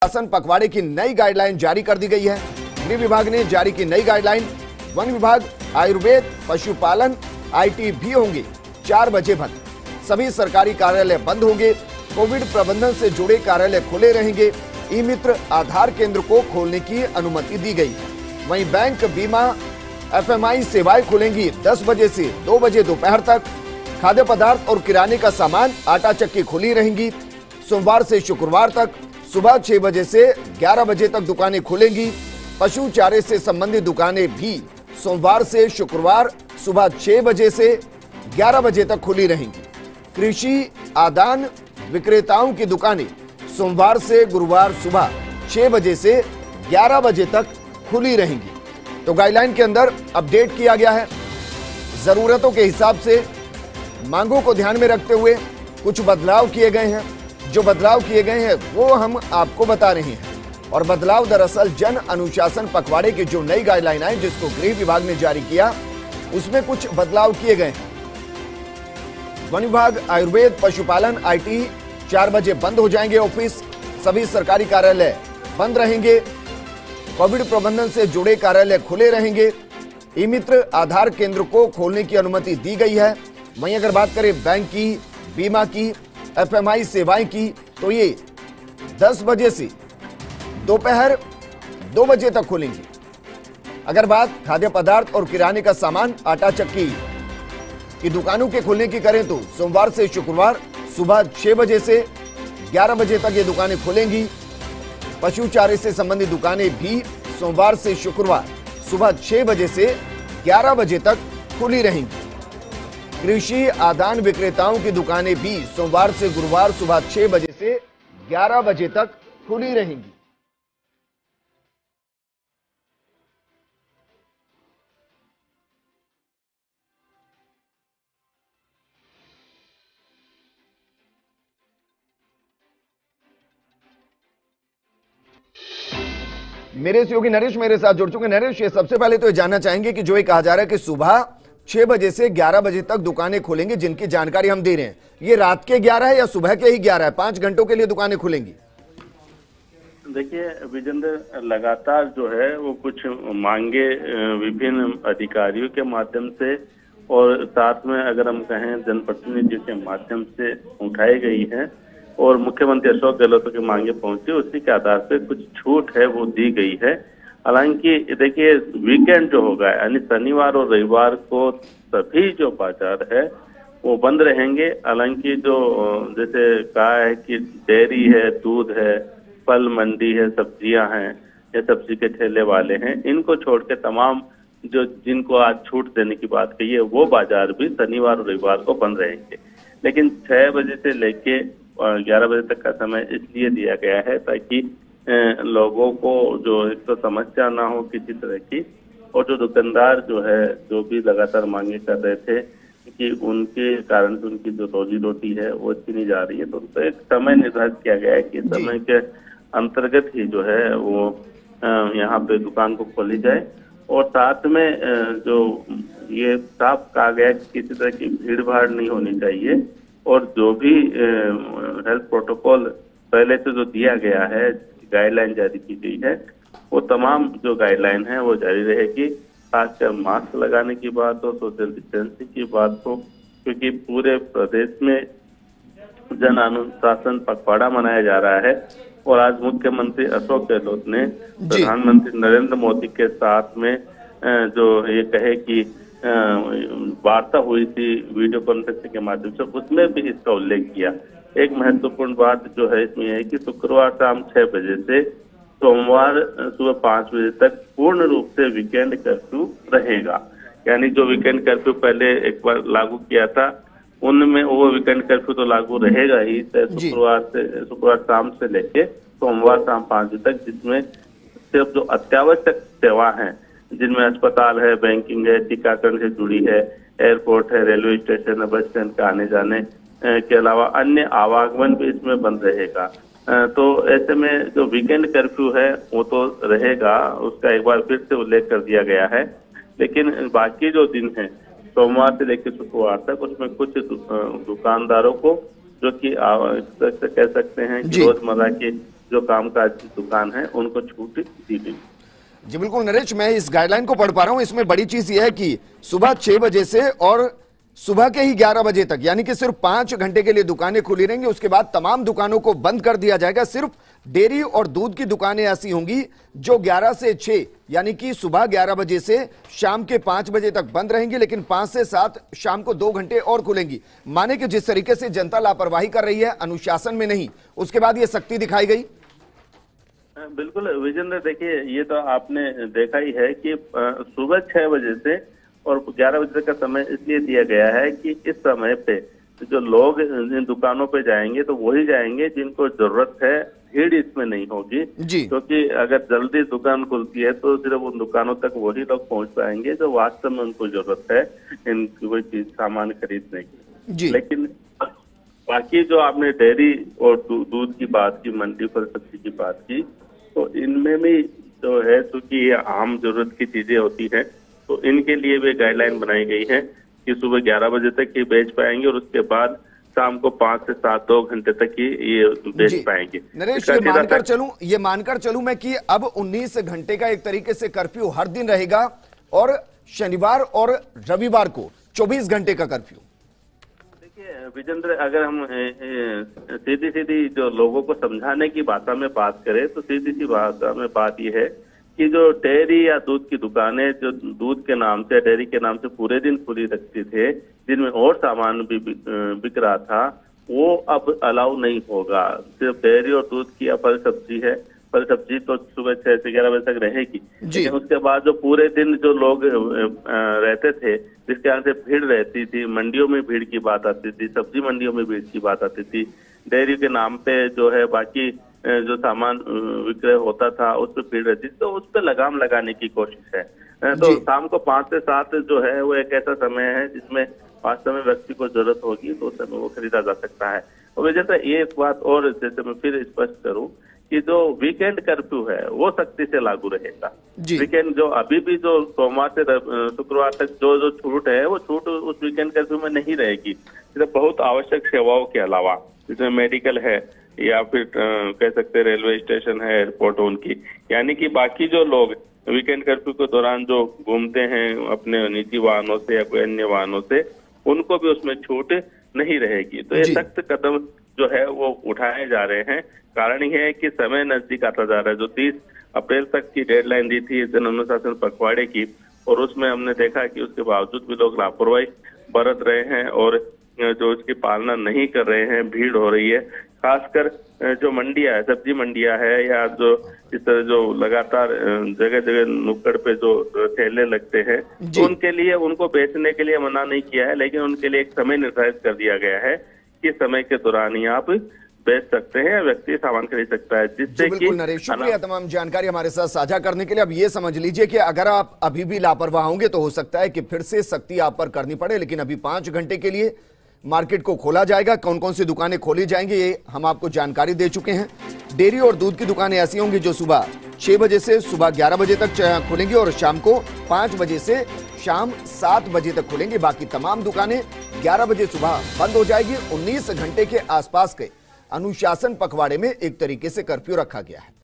अनुशासन पखवाड़े की नई गाइडलाइन जारी कर दी गई है। गृह विभाग ने जारी की नई गाइडलाइन। वन विभाग, आयुर्वेद, पशुपालन, आईटी भी होंगे 4 बजे बंद। सभी सरकारी कार्यालय बंद होंगे। कोविड प्रबंधन से जुड़े कार्यालय खुले रहेंगे। ई मित्र आधार केंद्र को खोलने की अनुमति दी गई। वहीं बैंक, बीमा, एफएमआई सेवाएं खुलेंगी 10 बजे से 2 बजे दोपहर तक। खाद्य पदार्थ और किराने का सामान, आटा चक्की खुली रहेंगी। सोमवार से शुक्रवार तक सुबह 6 बजे से 11 बजे तक दुकानें खुलेंगी। पशु चारे से संबंधित दुकानें भी सोमवार से शुक्रवार सुबह 6 बजे से 11 बजे तक खुली रहेंगी। कृषि आदान विक्रेताओं की दुकानें सोमवार से गुरुवार सुबह 6 बजे से 11 बजे तक खुली रहेंगी। तो गाइडलाइन के अंदर अपडेट किया गया है। जरूरतों के हिसाब से, मांगों को ध्यान में रखते हुए कुछ बदलाव किए गए हैं। जो बदलाव किए गए हैं वो हम आपको बता रहे हैं। और बदलाव दरअसल जन अनुशासन पखवाड़े की जो नई गाइडलाइन आई, जिसको गृह विभाग ने जारी किया, उसमें कुछ बदलाव किए गए हैं। वन विभाग, आयुर्वेद, पशुपालन, आईटी 4 बजे बंद हो जाएंगे ऑफिस। सभी सरकारी कार्यालय बंद रहेंगे। कोविड प्रबंधन से जुड़े कार्यालय खुले रहेंगे। ई मित्र आधार केंद्र को खोलने की अनुमति दी गई है। वहीं अगर बात करें बैंक की, बीमा की, एफएमआई सेवाएं की, तो ये 10 बजे से दोपहर 2 बजे तक खुलेंगी। अगर बात खाद्य पदार्थ और किराने का सामान, आटा चक्की की दुकानों के खुलने की करें तो सोमवार से शुक्रवार सुबह 6 बजे से 11 बजे तक ये दुकानें खुलेंगी। पशु चारे से संबंधित दुकानें भी सोमवार से शुक्रवार सुबह 6 बजे से 11 बजे तक खुली रहेंगी। कृषि आदान विक्रेताओं की दुकानें भी सोमवार से गुरुवार सुबह 6 बजे से 11 बजे तक खुली रहेंगी। मेरे सहयोगी नरेश मेरे साथ जुड़ चुके। नरेश, ये सबसे पहले तो ये जानना चाहेंगे कि जो ये कहा जा रहा है कि सुबह 6 बजे से 11 बजे तक दुकानें खुलेंगी, जिनकी जानकारी हम दे रहे हैं, ये रात के 11 है या सुबह के ही 11 है? 5 घंटों के लिए दुकानें खुलेंगी? देखिए विजेंद्र, लगातार जो है वो कुछ मांगे विभिन्न अधिकारियों के माध्यम से और साथ में अगर हम कहें जनप्रतिनिधियों के माध्यम से उठाई गई है और मुख्यमंत्री अशोक गहलोत की मांगे पहुंची, उसी के आधार पे कुछ छूट है वो दी गई है। हालांकि देखिए वीकेंड जो होगा, यानी शनिवार और रविवार को सभी जो बाजार है वो बंद रहेंगे। हालांकि जो जैसे कहा है कि डेयरी है, दूध है, फल मंडी है, सब्जियां हैं, या सब्जी के ठेले वाले हैं, इनको छोड़ के तमाम जो जिनको आज छूट देने की बात कही है वो बाजार भी शनिवार और रविवार को बंद रहेंगे। लेकिन 6 बजे से लेके 11 बजे तक का समय इसलिए दिया गया है ताकि लोगों को जो एक तो समस्या ना हो किसी तरह की, और जो दुकानदार जो है जो भी लगातार मांगे कर रहे थे कि उनके कारण से उनकी जो रोजी रोटी है वो अच्छी नहीं जा रही है, तो उनको एक समय निर्धारित किया गया है कि समय के अंतर्गत ही जो है वो यहाँ पे दुकान को खोली जाए। और साथ में जो ये साफ कहा गया कि किसी तरह की भीड़ भाड़ नहीं होनी चाहिए, और जो भी हेल्थ प्रोटोकॉल पहले से जो दिया गया है, गाइडलाइन जारी की गई है, वो तमाम जो गाइडलाइन है वो जारी रहेगी। खासकर मास्क लगाने की बात हो, सोशल डिस्टेंसिंग की बात हो, क्योंकि पूरे प्रदेश में जन अनुशासन पखवाड़ा मनाया जा रहा है। और आज मुख्यमंत्री अशोक गहलोत ने प्रधानमंत्री नरेंद्र मोदी के साथ में जो ये कहे कि वार्ता हुई थी वीडियो कॉन्फ्रेंसिंग के माध्यम से, उसमें भी इसका उल्लेख किया। एक महत्वपूर्ण बात जो है इसमें है कि शुक्रवार शाम 6 बजे से सोमवार सुबह 5 बजे तक पूर्ण रूप से वीकेंड कर्फ्यू रहेगा। यानी जो वीकेंड कर्फ्यू पहले एक बार लागू किया था, उनमें वो वीकेंड कर्फ्यू तो लागू रहेगा ही, शुक्रवार शाम से लेके सोमवार शाम 5 बजे तक, जिसमें सिर्फ जो अत्यावश्यक सेवा है, जिनमें अस्पताल है, बैंकिंग है, टीकाकरण से जुड़ी है, एयरपोर्ट है, रेलवे स्टेशन है, बस स्टैंड का आने जाने के अलावा अन्य आवागमन भी इसमें बंद रहेगा। तो ऐसे में जो वीकेंड कर्फ्यू है वो तो रहेगा, उसका एक बार फिर से उल्लेख कर दिया गया है। लेकिन बाकी जो दिन है सोमवार से लेकर शुक्रवार तक, उसमें कुछ दुकानदारों को जो कि कह सकते हैं कि रोजमर्रा की जो कामकाज की दुकान है उनको छूट दी गई। जी बिल्कुल नरेश, मैं इस गाइडलाइन को पढ़ पा रहा हूं। इसमें बड़ी चीज यह है कि सुबह 6 बजे से और सुबह के ही 11 बजे तक, यानी कि सिर्फ 5 घंटे के लिए दुकानें खुली रहेंगी। उसके बाद तमाम दुकानों को बंद कर दिया जाएगा। सिर्फ डेयरी और दूध की दुकानें ऐसी होंगी जो 11 से 6 यानी कि सुबह 11 बजे से शाम के 5 बजे तक बंद रहेंगी, लेकिन 5 से 7 शाम को 2 घंटे और खुलेंगी। माने कि जिस तरीके से जनता लापरवाही कर रही है, अनुशासन में नहीं, उसके बाद यह सख्ती दिखाई गई। बिल्कुल विजेंद्र, देखिए ये तो आपने देखा ही है कि सुबह 6 बजे से और 11 बजे तक का समय इसलिए दिया गया है कि इस समय पे जो लोग इन दुकानों पे जाएंगे तो वही जाएंगे जिनको जरूरत है, भीड़ इसमें नहीं होगी। क्योंकि अगर जल्दी दुकान खुलती है तो सिर्फ उन दुकानों तक वही लोग पहुंच पाएंगे जो वास्तव में उनको जरूरत है इनकी कोई चीज सामान खरीदने की। लेकिन बाकी जो आपने डेयरी और दूध की बात की, मंडी फल सब्जी की बात की, तो इनमें भी जो है चूंकि ये आम जरूरत की चीजें होती हैं तो इनके लिए भी गाइडलाइन बनाई गई है कि सुबह 11 बजे तक ही बेच पाएंगे और उसके बाद शाम को 5 से 7 2 घंटे तक ही ये बेच पाएंगे। नरेश, ये मानकर चलूं मैं कि अब 19 घंटे का एक तरीके से कर्फ्यू हर दिन रहेगा और शनिवार और रविवार को 24 घंटे का कर्फ्यू। विजेंद्र, अगर हम सीधी सीधी जो लोगों को समझाने की भाषा में बात करें तो सीधी सी भाषा में बात यह है कि जो डेयरी या दूध की दुकानें जो दूध के नाम से, डेयरी के नाम से पूरे दिन खुली रखती थे, जिनमें और सामान भी बिक रहा था, वो अब अलाउ नहीं होगा। सिर्फ डेयरी और दूध की या फल सब्जी है, फल सब्जी तो सुबह 6 से 11 बजे तक रहेगी, लेकिन उसके बाद जो पूरे दिन जो लोग रहते थे, जिसके यहाँ से भीड़ रहती थी, मंडियों में भीड़ की बात आती थी, सब्जी मंडियों में भीड़ की बात आती थी, डेयरी के नाम पे जो है बाकी जो सामान विक्रय होता था उस पर भीड़ रहती थी, तो उस पर लगाम लगाने की कोशिश है। तो शाम को 5 से 7 जो है वो एक ऐसा समय है जिसमें वास्तव में व्यक्ति को जरूरत होगी तो उस समय वो खरीदा जा सकता है। और जैसे एक बात और जैसे मैं फिर स्पष्ट करूं कि जो वीकेंड कर्फ्यू है वो सख्ती से लागू रहेगा। वीकेंड जो अभी भी जो सोमवार से शुक्रवार तक जो छूट है वो छूट उस वीकेंड कर्फ्यू में नहीं रहेगी। सिर्फ बहुत आवश्यक सेवाओं के अलावा, जिसमें मेडिकल है या फिर कह सकते हैं रेलवे स्टेशन है, एयरपोर्ट उनकी, यानी कि बाकी जो लोग वीकेंड कर्फ्यू के दौरान जो घूमते हैं अपने निजी वाहनों से या कोई अन्य वाहनों से, उनको भी उसमें छूट नहीं रहेगी। तो ये सख्त कदम जो है वो उठाए जा रहे हैं। कारण यह है कि समय नजदीक आता जा रहा है। जो 30 अप्रैल तक की डेडलाइन दी थी जन अनुशासन पखवाड़े की, और उसमें हमने देखा कि उसके बावजूद भी लोग लापरवाही बरत रहे हैं और जो उसकी पालना नहीं कर रहे हैं, भीड़ हो रही है। खासकर जो मंडियां है, सब्जी मंडियां है या जो इस तरह जो लगातार जगह जगह नुक्कड़ पे जो ठेले लगते हैं, तो उनके लिए, उनको बेचने के लिए मना नहीं किया है, लेकिन उनके लिए एक समय निर्धारित कर दिया गया है कि समय के दौरान ही आप बेच सकते हैं, व्यक्ति सामान खरीद सकता है, जिससे कि नरेश, शुक्रिया तमाम जानकारी हमारे साथ साझा करने के लिए। अब ये समझ लीजिए कि अगर आप अभी भी लापरवाह होंगे तो हो सकता है कि फिर से सख्ती आप पर करनी पड़े, लेकिन अभी 5 घंटे के लिए मार्केट को खोला जाएगा। कौन कौन सी दुकानें खोली जाएंगी ये हम आपको जानकारी दे चुके हैं। डेयरी और दूध की दुकानें ऐसी होंगी जो सुबह 6 बजे से सुबह 11 बजे तक खुलेंगी और शाम को 5 बजे से शाम 7 बजे तक खुलेंगी। बाकी तमाम दुकानें 11 बजे सुबह बंद हो जाएगी। 19 घंटे के आसपास के अनुशासन पखवाड़े में एक तरीके से कर्फ्यू रखा गया है।